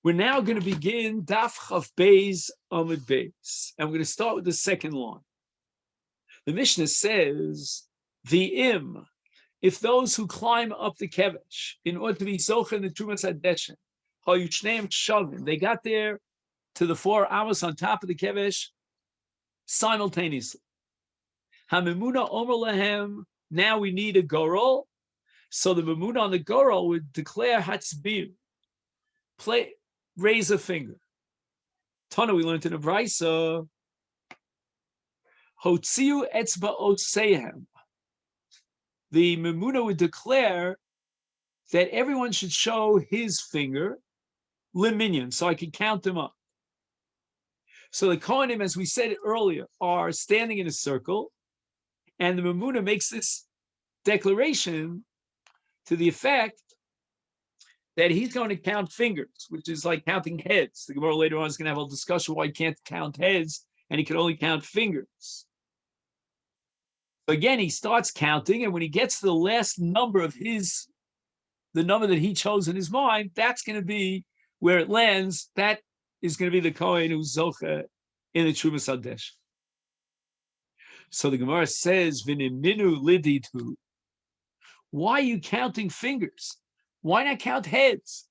We're now going to begin Daf Chav Beis Amud Beis, and we're going to start with the second line. The Mishnah says, "V'im, if those who climb up the kevesh in order to be zocher in the Trumas Hadeshin, hayushneim shavim, they got there to the 4 hours on top of the kevesh simultaneously. Hamemuna omer lahem, now we need a gorol, so the memuna on the gorol would declare hatzbir, raise a finger. Tana, we learned in a brisa, hotziu etzba'osehem. The memuna would declare that everyone should show his finger, liminion, so I can count them up. So the Kohanim, as we said earlier, are standing in a circle, and the memuna makes this declaration to the effect that he's going to count fingers, which is like counting heads. The Gemara later on is going to have a discussion why he can't count heads and he can only count fingers. Again, he starts counting, and when he gets to the last number of the number that he chose in his mind, that's going to be where it lands. That is going to be the Kohen who's Zocha in the Trumas Hadesh. So the Gemara says, "V'niminu liditu." Why are you counting fingers? Why not count heads?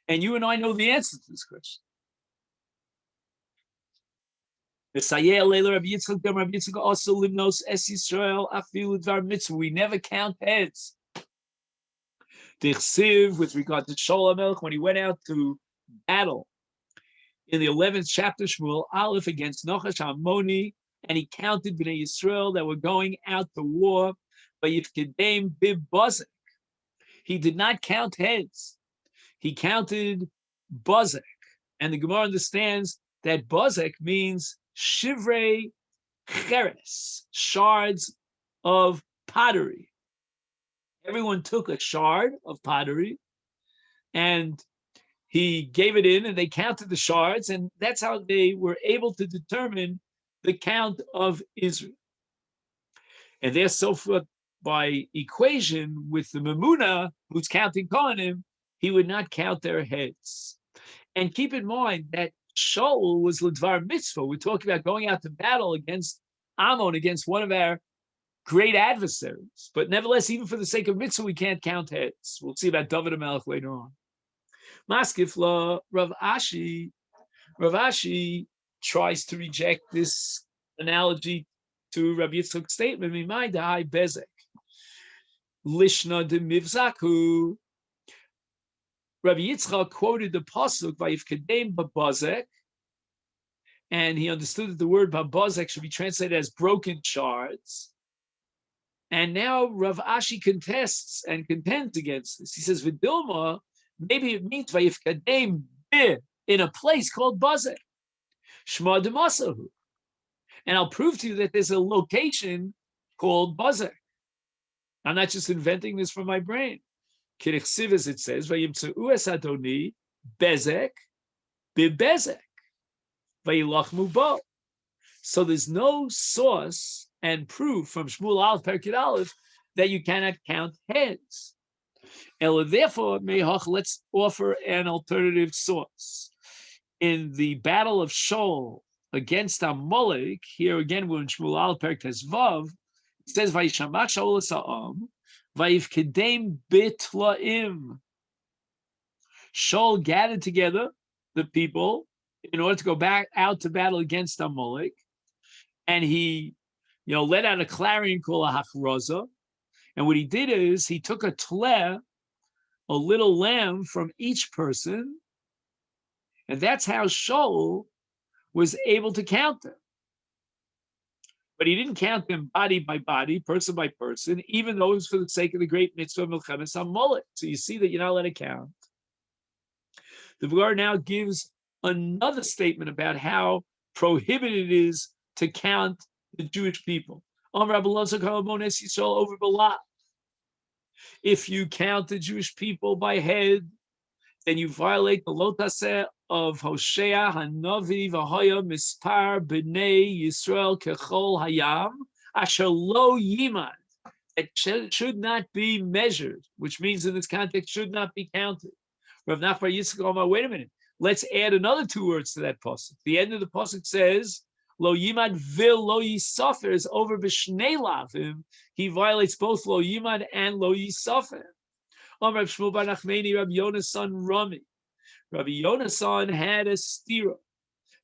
And you and I know the answer to this question. We never count heads. With regard to Shaul HaMelech, when he went out to battle in the 11th chapter, Shmuel Aleph, against Nachash Ammoni, and he counted Bnei Yisrael that were going out to war, but Yifkedem Bib Bazek. He did not count heads. He counted Bazek. And the Gemara understands that Bazek means Shivrei Cheres, shards of pottery. Everyone took a shard of pottery and he gave it in, and they counted the shards, and that's how they were able to determine the count of Israel. And they're so forth. By equation with the Memuna, who's counting Kohanim, he would not count their heads. And keep in mind that Shaul was L'dvar Mitzvah. We're talking about going out to battle against Ammon, against one of our great adversaries. But nevertheless, even for the sake of Mitzvah, we can't count heads. We'll see about David HaMelech later on. Maskifla, Rav Ashi tries to reject this analogy to Rabbi Yitzchak's statement, Mimai Dahai Bezek. Lishna de Mivzaku. Rabbi Yitzchak quoted the pasuk Vayifkedem Babazek, and he understood that the word Babazek should be translated as broken shards. And now Rav Ashi contests and contends against this. He says, Vidilma, maybe it means Vayifkedem Bi, in a place called Bazek. Shma de Masahu. And I'll prove to you that there's a location called Bazek. I'm not just inventing this from my brain. Kirichsiv, as it says, Vayimtzeu es Adoni Bezek Bibezek Vayilachmu Bo. So there's no source and proof from Shmuel Aleph Perkid Aleph that you cannot count heads. And therefore, let's offer an alternative source. In the battle of Shaul against Amalek, here again we're in Shmuel Aleph Perkid Vav. It says, "Vayishamat Shaul es ha'am, vayifkedem bitlaim." Shaul gathered together the people in order to go back out to battle against Amalek, and he, let out a clarion call, a hachroza. And what he did is he took a tleh, a little lamb from each person, and that's how Shaul was able to count them. But he didn't count them body by body, person by person, even though it was for the sake of the great mitzvah of Milchemes HaMolech. So you see that you're not allowed to count. The Gemara now gives another statement about how prohibited it is to count the Jewish people. If you count the Jewish people by head, then you violate the lotaseh of Hosea Hanavi v'Haya Mispar B'nei Yisrael Kechol Hayam Asher Lo Yimad. It should not be measured, which means in this context should not be counted. Rav Nachbar Yitzchak Omar, wait a minute. Let's add another 2 words to that pasuk. The end of the pasuk says, Lo Yimad Vil Lo Yisafer is over b'shnei lavim. He violates both Lo Yimad and Lo Yisafer. Rav Shmuel bar Nachmani, Rabbi Yona's son Rami. Rabbi Yona's son had a stira.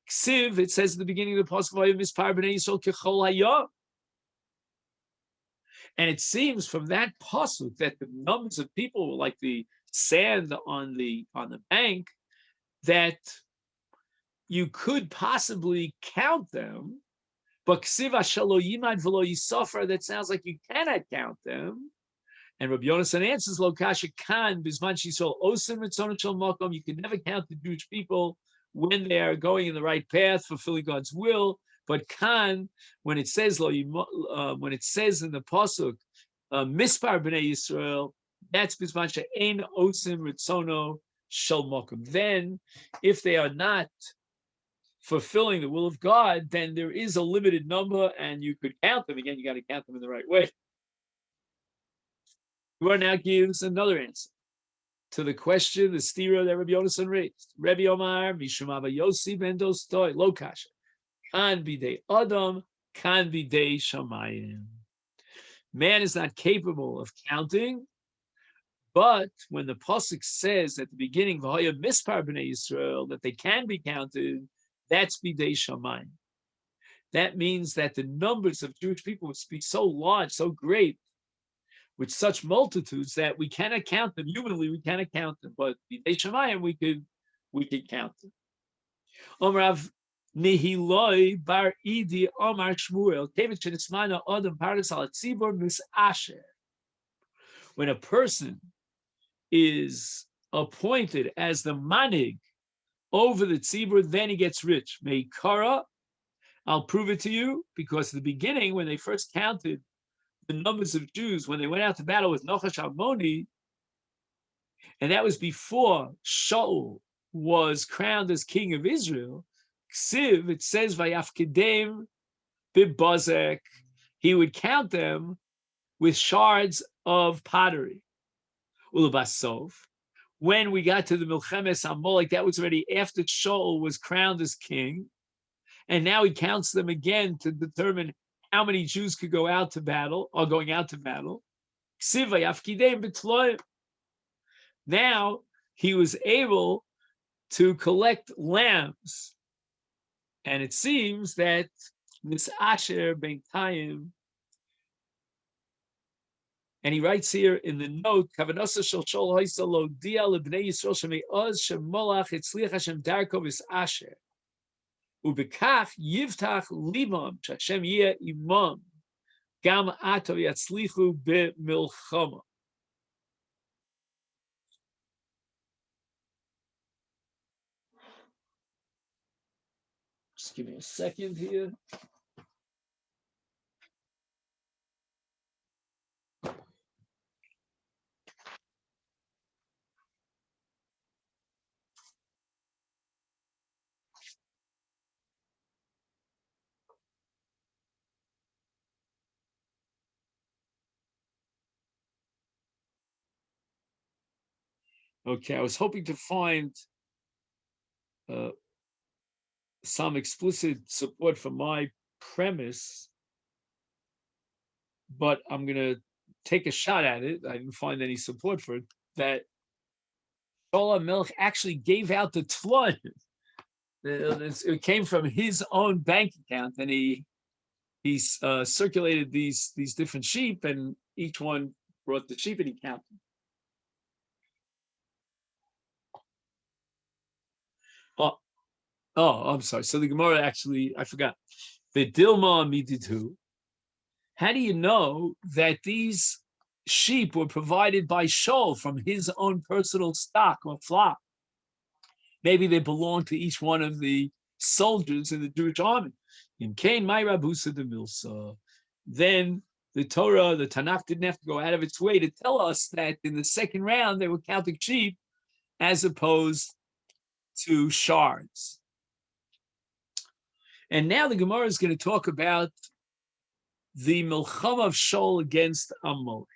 Ksiv, it says at the beginning of the pasuk, Mispar b'nei Yisrael kechol hayah. And it seems from that pasuk that the numbers of people were like the sand on the bank, that you could possibly count them, but ksiva shelo yimad v'lo yisofer, that sounds like you cannot count them. And Rabbi Yonasan answers, Lo kasha kan bizman shisol osim mitzvot shel makom. You can never count the Jewish people when they are going in the right path, fulfilling God's will. But kan, when it says when it says in the pasuk, mispar b'nei Yisrael, that's bizman she'ein osim ritzono shel makom. Then, if they are not fulfilling the will of God, then there is a limited number, and you could count them. Again, you got to count them in the right way. Gemara now gives another answer to the question, the stira that Rabbi Yonasan raised. Rabbi Omar, Mishum Ava Yossi ben Dostoi, Lo Kasha. Kan bidei Adam, kan bidei Shamayim. Man is not capable of counting, but when the pasuk says at the beginning, V'hoya mispar b'nei Yisrael, that they can be counted, that's bidei Shamayim. That means that the numbers of Jewish people must be so large, so great, with such multitudes, that we cannot count them. Humanly, we cannot count them, but bidei Shamayim, we could count them. Omrav Nihiloi bar Idi Omar Shmuel David Chenismana Adam Paradis al Tzibor Misasher. When a person is appointed as the manig over the tzibur, then he gets rich. Meikara, I'll prove it to you, because at the beginning, when they first counted the numbers of Jews, when they went out to battle with Nachash Almoni, and that was before Shaul was crowned as king of Israel, Ksiv, it says, Vayafkedem bibazek, he would count them with shards of pottery. Ulabasov. When we got to the Milchemes Amalek, that was already after Shaul was crowned as king, and now he counts them again to determine how many Jews could go out to battle, or going out to battle. Ksiv Vayafkedem bitloim. Now he was able to collect lambs. And it seems that this Asher ben Taim, and he writes here in the note, Kavanasa shel Shol Haisa lo dia lebnei Yisrael sheme'oz shemolach etzliach Hashem darko vis Asher ubekach yivtach limam sh'Hashem yeh imam gam ato yatzlichu b'milchama. Just give me a second here. Okay, I was hoping to find some explicit support for my premise, but I'm going to take a shot at it. I didn't find any support for it, that Shaul HaMelech actually gave out the tlon. It came from his own bank account, and he circulated these different sheep, and each one brought the sheep, and he counted. Oh, I'm sorry. So the Gemara actually, I forgot. The Dilma Miditu. How do you know that these sheep were provided by Shaul from his own personal stock or flock? Maybe they belonged to each one of the soldiers in the Jewish army. In Cain, my Rabusa de Milsa. Then the Torah, the Tanakh, didn't have to go out of its way to tell us that in the second round they were counting sheep as opposed to shards. And now the Gemara is going to talk about the Milchama of Shaul against Amalek.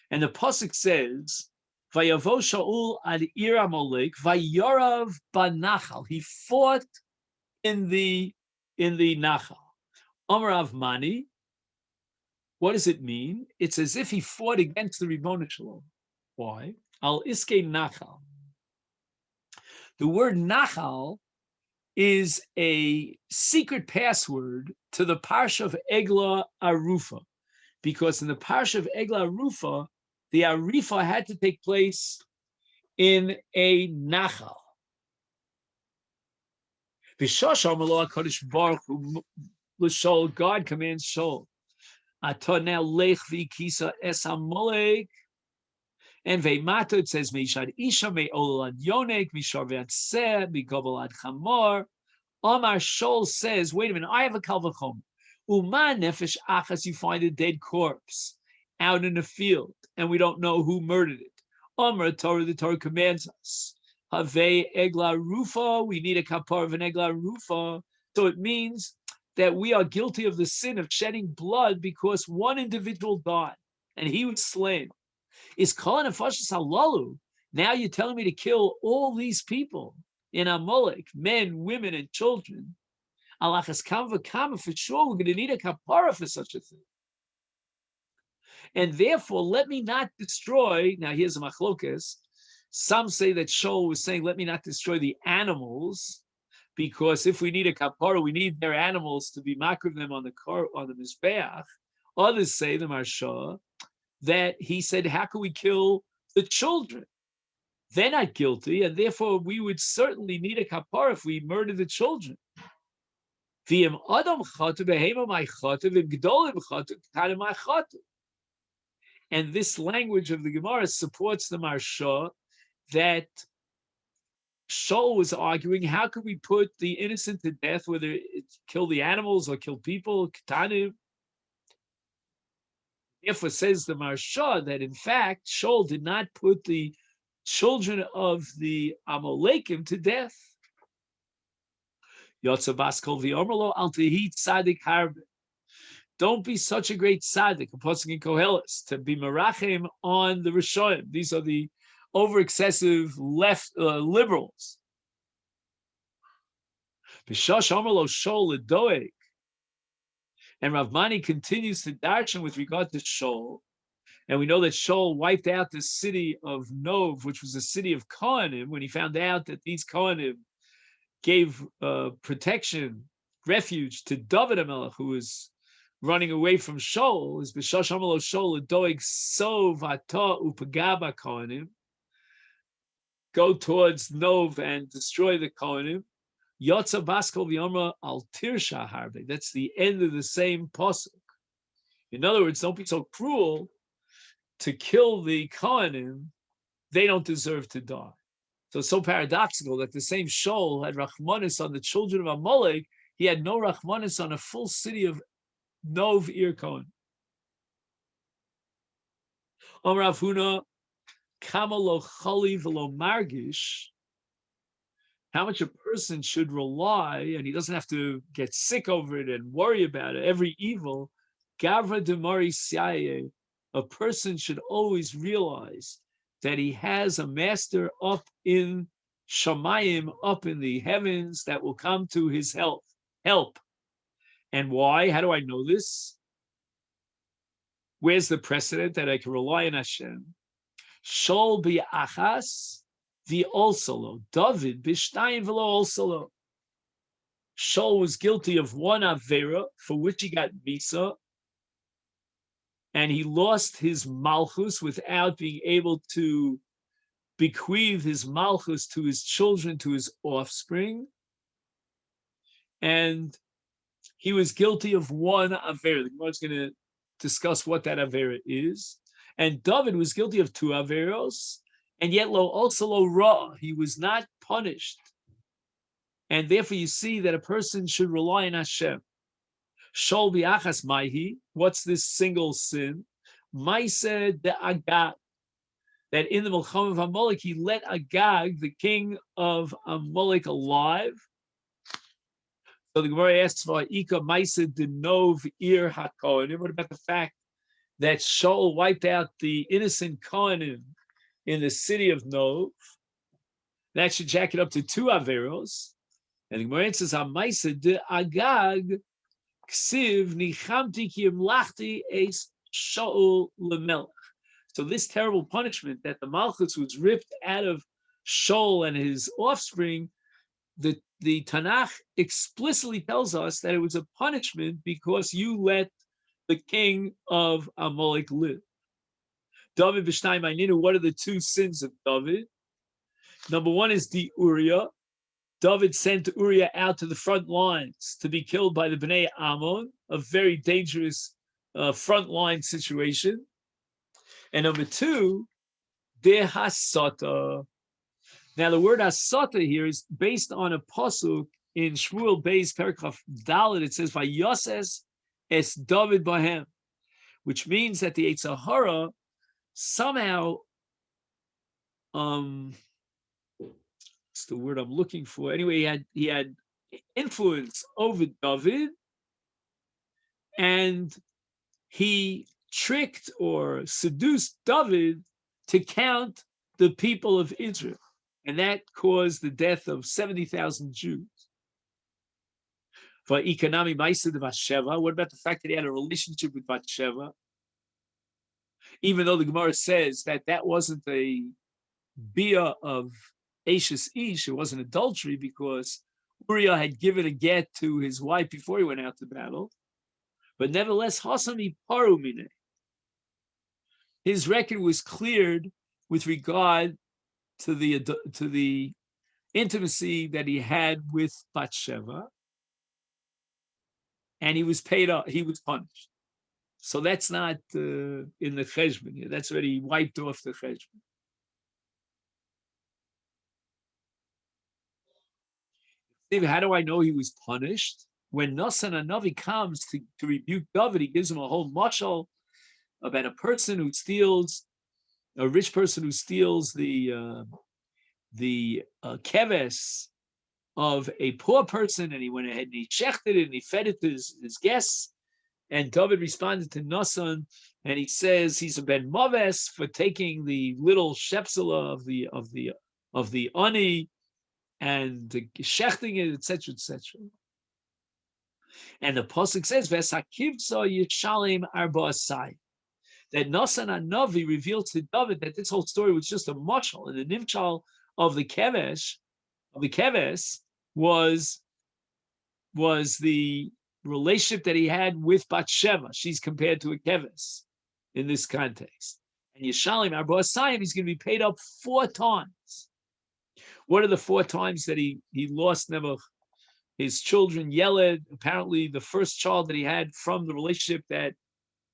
And the pasuk says Vayavo Shaul ad ir Amalek, Vayorav banachal. He fought in the Nachal. Amar Mani. What does it mean? It's as if he fought against the Ribono Shalom. Why? Al iske Nachal. The word Nachal is a secret password to the Parsha of Egla Arufa, because in the Parsha of Egla Arufa, the Arifa had to take place in a Nachal. God commands Shaul, Atah lech v'kisa es hamolek, and ve'mato it says meishad isha me'ol ad yonek mishar ve'atzeh migobel ad chamor. Omar Shaul says, wait a minute, I have a kal v'chomer. Uma nefesh achas, you find a dead corpse out in a field, and we don't know who murdered it. Omar Torah, the Torah commands us. Have egla rufa, we need a kapar of an egla rufa. So it means that we are guilty of the sin of shedding blood because one individual died and he was slain. Is calling a fashis halalu. Now you're telling me to kill all these people in Amalek, men, women, and children. Alachas kama kama, for sure we're going to need a kapara for such a thing. And therefore, let me not destroy. Now here's a machlokas. Some say that Shaul was saying, let me not destroy the animals, because if we need a kapara, we need their animals to be makriv them on the mizbeach. Others say, the Marsha, that he said, how can we kill the children? They're not guilty, and therefore we would certainly need a kapara if we murder the children. And this language of the Gemara supports the Marsha that Shaul was arguing, how could we put the innocent to death, whether it's kill the animals or kill people, ketanim? Therefore, says the Marsha that in fact Shaul did not put the children of the Amalekim to death. Don't be such a great tzaddik, a pasuk in Koheles, to be merachem on the Rishonim. These are the over excessive left liberals. And Rav Mani continues to darshan with regard to Shaul. And we know that Shaul wiped out the city of Nov, which was a city of Kohanim, when he found out that these Kohanim gave protection, refuge to David HaMelech, who was running away from Shaul. Is b'shash amalo Shaul adoig so vata upagaba Kohanim. Go towards Nov and destroy the Kohanim. Yotza baskol v'yomra al tirsha harbe. That's the end of the same pasuk. In other words, don't be so cruel to kill the Kohanim. They don't deserve to die. So it's so paradoxical that the same Shaul had Rachmanis on the children of Amalek. He had no Rachmanis on a full city of Nov Ir Kohen. Amar Rav Huna, kama lo chali v'lo margish. How much a person should rely, and he doesn't have to get sick over it and worry about it, every evil. Gavra demari siaye. A person should always realize that he has a master up in Shamayim, up in the heavens, that will come to his help. And why? How do I know this? Where's the precedent that I can rely on Hashem? Shaul bi'achas v'olsolo. David b'shtayim v'lo olsolo. Shaul was guilty of one avera for which he got misa, and he lost his malchus without being able to bequeath his malchus to his children, to his offspring. And he was guilty of one avera. The Gemara is going to discuss what that avera is. And David was guilty of two averos, and yet also lo ra. He was not punished. And therefore you see that a person should rely on Hashem. Shol bi'achas maihi. What's this single sin? Maiseh de Agag. That in the Melcham of Amalek, he let Agag, the king of Amalek, alive. So the Gemara asks for Ika Maiseh de Nov Ir HaKohanim. What about the fact that Shaul wiped out the innocent Kohanim in the city of Nov. That should jack it up to 2 Averos. And the Gemara says, Hamaisa de Agag ksiv nichamti ki imlachti es Shaul lemelech. So this terrible punishment that the Malchus was ripped out of Shaul and his offspring, the Tanakh explicitly tells us that it was a punishment because you let the king of Amalek live. David v'shnai ma'ninu, what are the 2 sins of David? Number 1 is the Uriah. David sent Uriah out to the front lines to be killed by the Bnei Ammon, a very dangerous front line situation. And number 2, de hasata. Now the word hasata here is based on a pasuk in Shmuel Beis Perikaf Dalet. It says Vayoses es David bahem, which means that the Yetzer Hara somehow, what's the word I'm looking for? Anyway, he had influence over David, and he tricked or seduced David to count the people of Israel, and that caused the death of 70,000 Jews. For Ikanami Maisa de Bathsheba, what about the fact that he had a relationship with Bathsheba? Even though the Gemara says that that wasn't a bia of Ashes Ish, it wasn't adultery because Uriah had given a get to his wife before he went out to battle. But nevertheless, Hasami Parumine, his record was cleared with regard to the intimacy that he had with Bathsheba, and he was paid off. He was punished. So that's not in the cheshbon. That's already wiped off the cheshbon. How do I know he was punished? When Nasan Hanavi comes to rebuke David, he gives him a whole mashal about a person who steals, a rich person who steals the keves of a poor person, and he went ahead and he shechted it and he fed it to his guests. And David responded to Nasan, and he says he's a ben maves for taking the little shepsela of the ani and shechting it, etc., etc. And the pasuk says, "V'esakivsa yishalim arba asai." That Nasan Hanavi revealed to David that this whole story was just a mashal, and the nimchal of the keves was the relationship that he had with Bathsheba. She's compared to a keves in this context. And Yishalim arba asayim, he's going to be paid up 4 times. What are the 4 times that he lost never his children? Yeled, apparently the first child that he had from the relationship that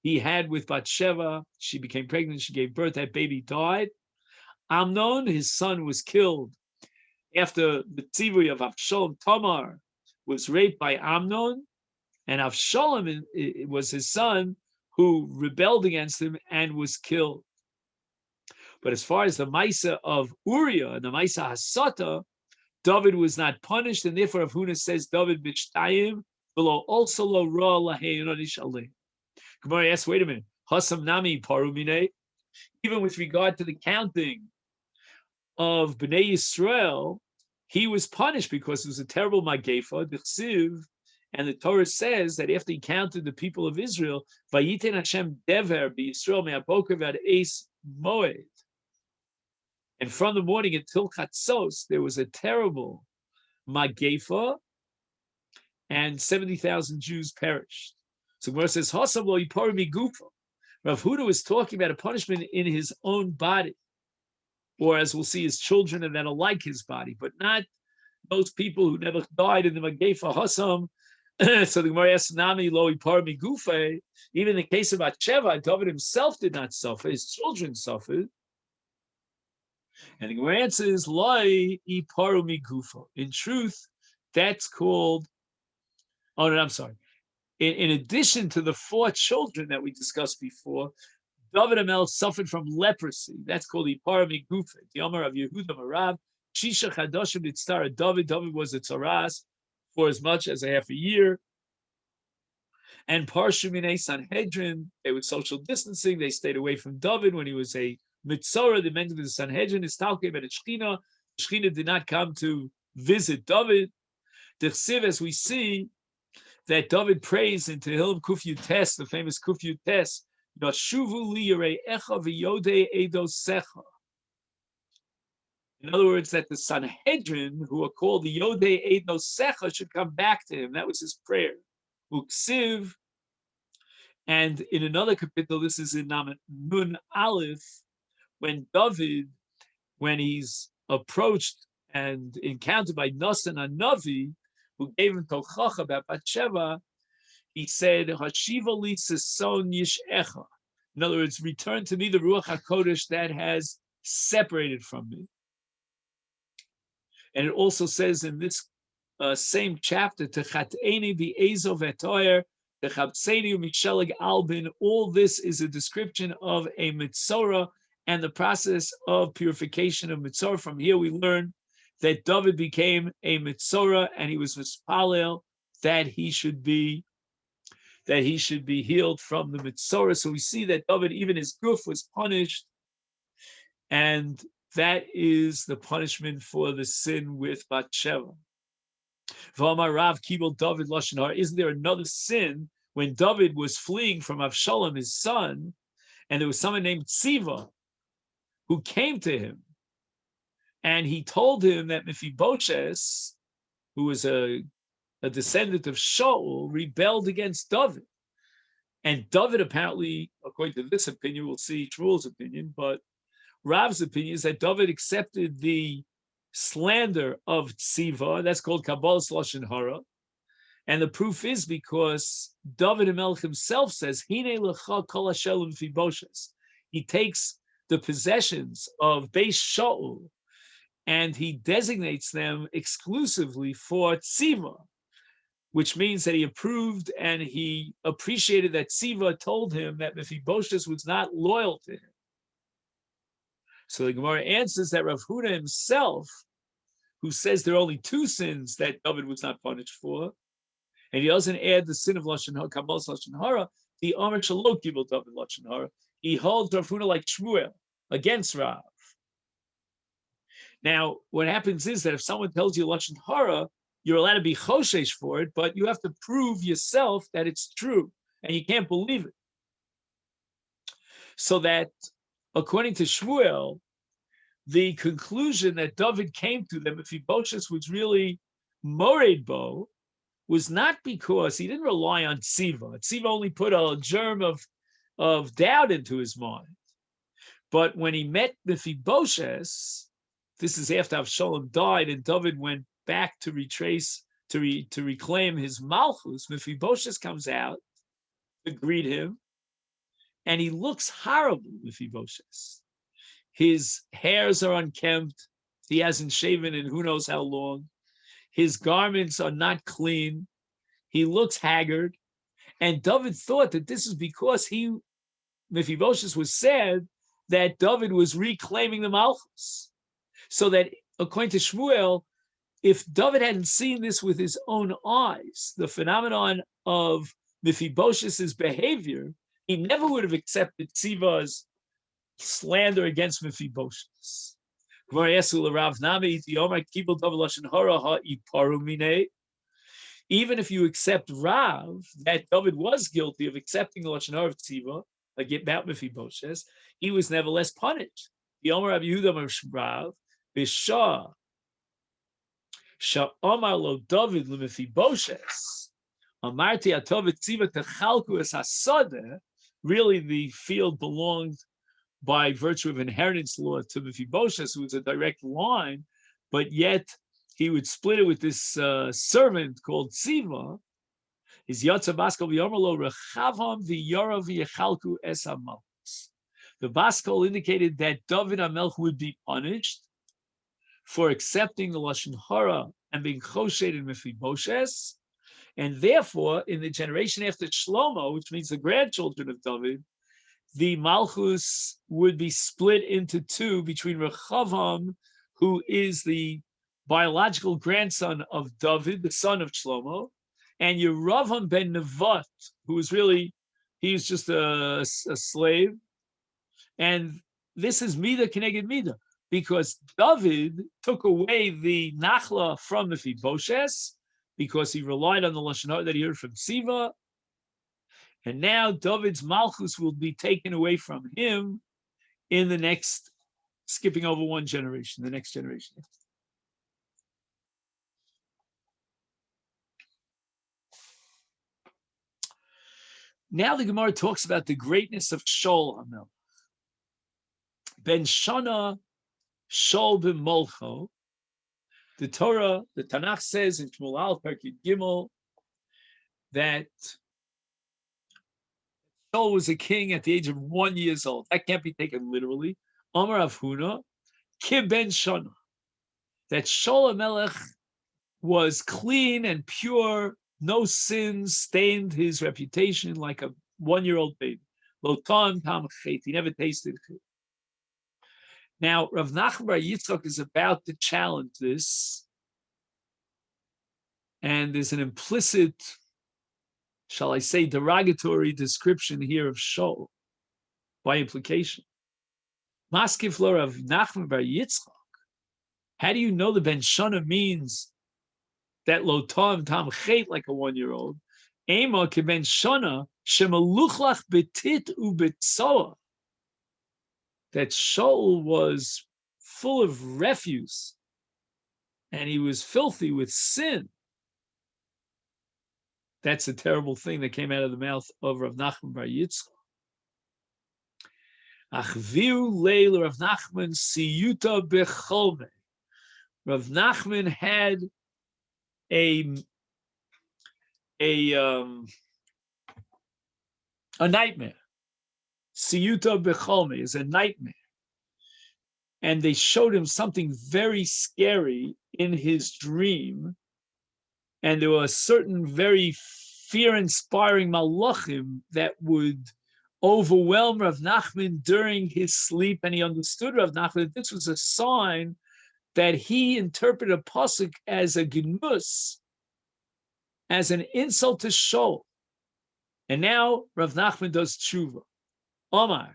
he had with Bathsheba. She became pregnant, she gave birth, that baby died. Amnon, his son, was killed after the tzivui of Avshalom. Tamar was raped by Amnon, and Avshalom was his son who rebelled against him and was killed. But as far as the Maisa of Uriah and the Maisa Hasata, David was not punished, and therefore Rav Huna says David b'shtayim below also lo ra laheionish aleh. Gemara asks, wait a minute, Hasam nami parumine. Even with regard to the counting of Bnei Yisrael, he was punished because it was a terrible magefa, the chsiv, and the Torah says that after he counted the people of Israel, Vayiten Hashem dever b'Yisrael me'aboker v'ad eis moed. And from the morning until Chatzos, there was a terrible magefa, and 70,000 Jews perished. So Gemara says, Hasam lo yipor migufa. Rav Huda was talking about a punishment in his own body, or as we'll see, his children and that'll like his body, but not those people who never died in the magefa Hasam. So the Gemara asks, Nami lo yipor migufa. Even in the case of Bathsheba, David himself did not suffer; his children suffered. And the Gemara answers, Lai iparu migufa. In truth, that's called. Oh no, I'm sorry. In addition to the 4 children that we discussed before, David Amel suffered from leprosy. That's called iparu migufa. The Yoma of Yehuda Marav, Shisha Chadashim Nitzara David. David was a tzaras for as much as a half a year. And Parshu Minei Sanhedrin, they were social distancing. They stayed away from David when he was a Mitzorah, the mention of the Sanhedrin, is talking about Shechina. Shechina did not come to visit David. The Chsiv, as we see, that David prays in Tehillim Kuf Yutes, the famous Kuf Yutes, Yashuvu li yirei echa v'yodei eidos secha. In other words, that the Sanhedrin, who are called the Yodei eidos secha, should come back to him. That was his prayer. Uksiv, and in another capital, this is in Nun Aleph, when David, when he's approached and encountered by Nasan Navi, who gave him Tochacha about Bathsheba, he said, Hashiva li sison yishecha. In other words, return to me the Ruach HaKodesh that has separated from me. And it also says in this same chapter, Techateni bi'ezo v'etoyer, Techabseni u'miksheleg albin, all this is a description of a mitzorah and the process of purification of mitzorah. From here we learn that David became a mitzorah and he was mispalel that he should be healed from the mitzorah. So we see that David, even his guf, was punished, and that is the punishment for the sin with Bathsheba. V'amar Rav Kibel David Lashon Hara. Isn't there another sin when David was fleeing from Avshalom, his son, and there was someone named Tziva who came to him, and he told him that Mephibosheth, who was a descendant of Shaul, rebelled against David. And David apparently, according to this opinion, we'll see Shmuel's opinion, but Rav's opinion is that David accepted the slander of Tziva, that's called Kabbalah's Lashon Hara, and the proof is because David HaMelech himself says, Hine lecha kol hashelem Mephibosheth. He takes the possessions of Beis Shaul and he designates them exclusively for Tziva, which means that he approved and he appreciated that Tziva told him that Mephibosheth was not loyal to him. So the Gemara answers that Rav Huda himself, who says there are only two sins that David was not punished for, and he doesn't add the sin of Lashon Hara, Kabbalah's Lashon Hara, the Amar Shalot Gibel David Lashon Hara, he holds Rav Huda like Shmuel against Rav. Now, what happens is that if someone tells you Lashon Hara, you're allowed to be choshesh for it, but you have to prove yourself that it's true, and you can't believe it. So that, according to Shmuel, the conclusion that David came to that Mephibosheth was really mored bo was not because he didn't rely on Tziva. Tziva only put a germ of doubt into his mind. But when he met Mephibosheth, this is after Avshalom died and David went back to reclaim his malchus, Mephibosheth comes out to greet him, and he looks horrible, Mephibosheth. His hairs are unkempt. He hasn't shaven in who knows how long. His garments are not clean. He looks haggard. And David thought that this is because Mephibosheth was sad that David was reclaiming the malchus. So that, according to Shmuel, if David hadn't seen this with his own eyes, the phenomenon of Mephibosheth's behavior, he never would have accepted Tziva's slander against Mephibosheth. Even if you accept Rav, that David was guilty of accepting the Lashon Hara of Tziva, about Mephibosheth, he was nevertheless punished. The Omer Rabbi Yehuda Rav, Bishah, Sha'omar lo David leMephibosheth, Amarti atov Tziva techalku es hasodeh. Really, the field belonged by virtue of inheritance law to Mephibosheth, who was a direct line, but yet he would split it with this servant called Tziva. His Yotza Baskol v'Yomerlo Rechavam v'Yora v'Yechalku es hamalchus. The Baskol indicated that David HaMelech would be punished for accepting the Lashon Hara and being choshed in Mephibosheth, and therefore, in the generation after Shlomo, which means the grandchildren of David, the Malchus would be split into two between Rechavam, who is the biological grandson of David, the son of Shlomo, and Yeravam ben Nevat, who was really, he was just a slave. And this is Mida Keneged Mida, because David took away the Nachla from Mephibosheth because he relied on the Lashon Hara that he heard from Siva, and now David's Malchus will be taken away from him in the next, skipping over one generation, the next generation. Now the Gemara talks about the greatness of Shaul HaMelech. Ben Shana Shaul ben Molcho. The Torah, the Tanakh says in Shmuel Al Perkid Gimel that Shaul was a king at the age of 1 year old. That can't be taken literally. Amar Avhuna, Ki ben Shana. That Shaul HaMelech was clean and pure, no sins stained his reputation like a 1 year old baby. Lo tam tam chet. He never tasted chet. Now, Rav Nachman Bar Yitzchak is about to challenge this, and there's an implicit, shall I say, derogatory description here of Shaul by implication. Maskif lo Rav Nachman Bar Yitzchak. How do you know the Ben Shana means that lo tam tam chet like a 1 year old? Ema ke Ben Shana shemaluchlach betit ubetzoa. That Shaul was full of refuse and he was filthy with sin. That's a terrible thing that came out of the mouth of Rav Nachman Bar Yitzchak. Achviu leil Rav Nachman siyuta becholme. Rav Nachman had a nightmare. Siyuta becholme is a nightmare. And they showed him something very scary in his dream. And there were certain very fear-inspiring malachim that would overwhelm Rav Nachman during his sleep. And he understood, Rav Nachman, that this was a sign that he interpreted a pasuk as a gnus, as an insult to Shaul. And now Rav Nachman does tshuva. Omar,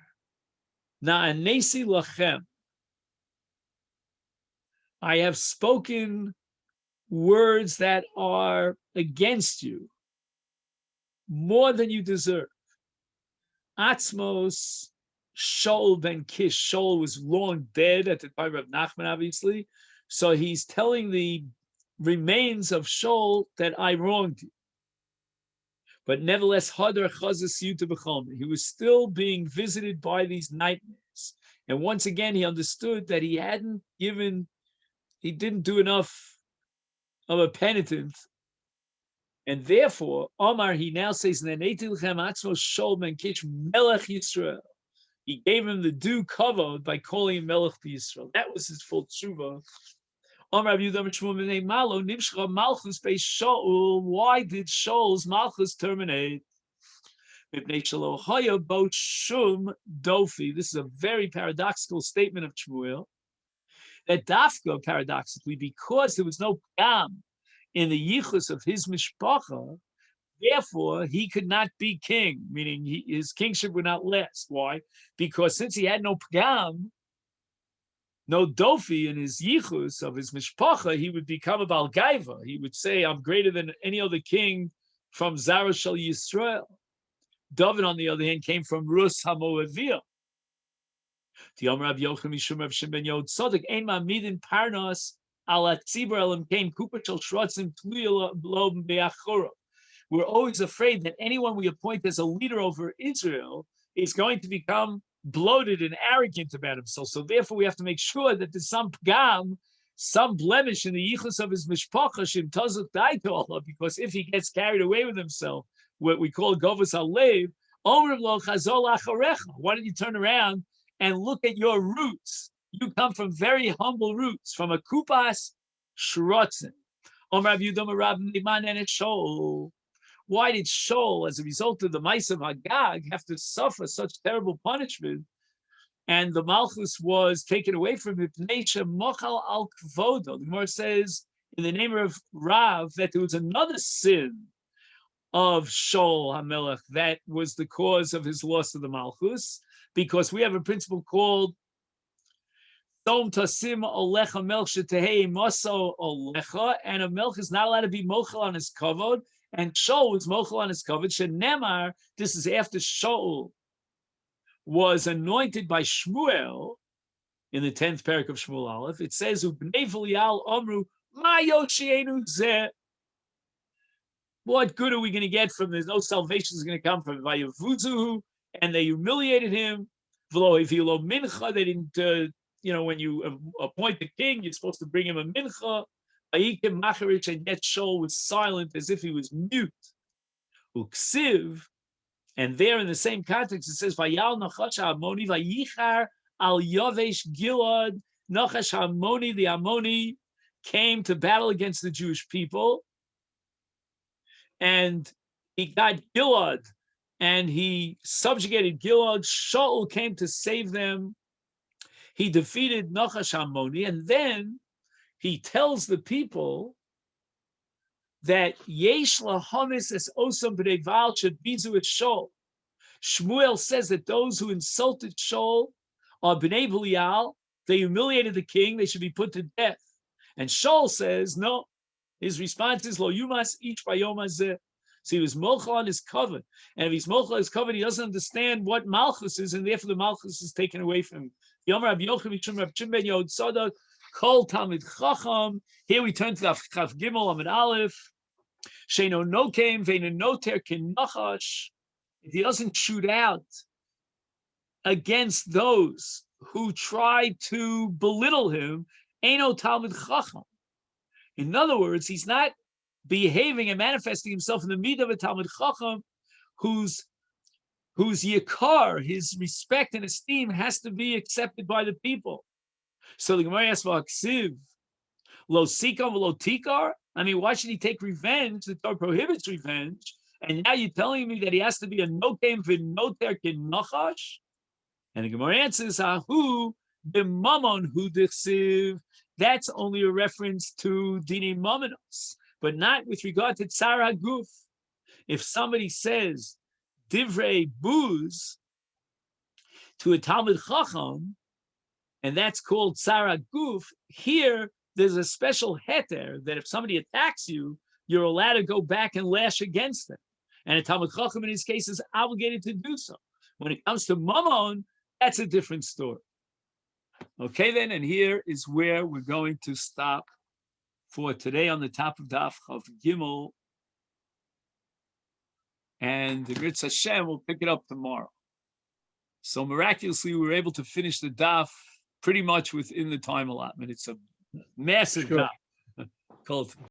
na'anesi lachem. I have spoken words that are against you, more than you deserve. Atzmos Shaul ben Kish. Shaul was long dead at the time of Nachman, obviously. So he's telling the remains of Shaul that I wronged you. But nevertheless, Hadar Chazas Yuta B'cholme. He was still being visited by these nightmares. And once again, he understood that he didn't do enough of a penitent. And therefore, Omar, he now says, Shaul ben Kish Melech Yisrael. He gave him the due kavod by calling him Melech Yisrael. That was his full tshuva. Why did Shaul's malchus terminate? This is a very paradoxical statement of Shmuel. That dafka, paradoxically, because there was no pgam in the yichus of his mishpacha, therefore he could not be king, meaning his kingship would not last. Why? Because since he had no pgam, no dofi in his yichus of his mishpacha, he would become a Baal Gaiva. He would say, I'm greater than any other king from Zara Shal Yisrael. David, on the other hand, came from Rus HaMoaviyah. The Amar Rav Yochanan Mishum Rav Shimon ben Yod Tzaddik Ein Ma'amidin Parnas Ala Tzibur Elam Kain Kupa Shel Shrotzim Tluya Lo Be'achora. We're always afraid that anyone we appoint as a leader over Israel is going to become bloated and arrogant about himself. So therefore, we have to make sure that there's some pgam, some blemish in the yichus of his mishpacha, shim tazuk daito Allah, because if he gets carried away with himself, what we call govus halev, omrim lo chazol acharecha. Why don't you turn around and look at your roots? You come from very humble roots, from a kupas shrotzen. Omar Yudam Rab Liman and Shaul. Why did Shaul, as a result of the Ma'aseh of Agag, have to suffer such terrible punishment? And the Malchus was taken away from him. Mochal al kvodo. The Gemara says in the name of Rav that there was another sin of Shaul HaMelech that was the cause of his loss of the Malchus, because we have a principle called Dom tasim olecha melch shetehei maso olecha, and a melch is not allowed to be mochel on his kavod, and Shaul is mochel on his kavod. Shenemar, this is after Shaul was anointed by Shmuel in the 10th parak of Shmuel Aleph. It says, "Ubnei v'lial omru ma yoshienu zeh." What good are we going to get from this? No salvation is going to come from Vayavuzuhu, and they humiliated him. V'lo hivilo mincha, they didn't. When you appoint the king, you're supposed to bring him a mincha. Vayikim macharich, and yet Shaul was silent as if he was mute. Uksiv, and there in the same context it says, "Vayal nachash ha'amoni vayichar al yavesh gilad." Nachash ha'amoni, the Ammoni, came to battle against the Jewish people, and he got Gilad, and he subjugated Gilad. Shaul came to save them. He defeated Nachash Ha'amoni, and then he tells the people that Yesh lahamis es osam b'nei Val should bizu et Shaul. Shmuel says that those who insulted Shaul are b'nei Belial. They humiliated the king. They should be put to death. And Shaul says no. His response is lo yumas each by Yoma zeh. So he was mochel on his covenant, and if he's mochel on his covenant, he doesn't understand what malchus is, and therefore the malchus is taken away from him. Yomer Rabbi Yochanan Mishum Rabbi Shimon ben Yod Tzadok Kol Talmid Chacham. Here we turn to the Chaf Gimel Amid Aleph. Sheino nokem veino noter kinachash. If he doesn't shoot out against those who try to belittle him, Eino Talmid Chacham. In other words, he's not behaving and manifesting himself in the midah of a Talmid Chacham, whose yikar, his respect and esteem, has to be accepted by the people. So the Gemara asks, "V'aksiv lo sikam lo tikar." I mean, why should he take revenge? The Torah prohibits revenge, and now you're telling me that he has to be a nokem v'noter k'nachash? And the Gemara answers, "Ahu b'mamon hu dichsiv." That's only a reference to dini mamanos, but not with regard to tsar haguf. If somebody says divrei booze to a Talmid Chacham, and that's called tsar haguf, here there's a special heter that if somebody attacks you, you're allowed to go back and lash against them. And a Talmid Chacham in his case is obligated to do so. When it comes to mammon, that's a different story. Okay, then, and here is where we're going to stop for today on the top of Daf Chav Gimel, and the Ritz Hashem will pick it up tomorrow. So miraculously, we were able to finish the Daf pretty much within the time allotment. It's a massive Daf. Called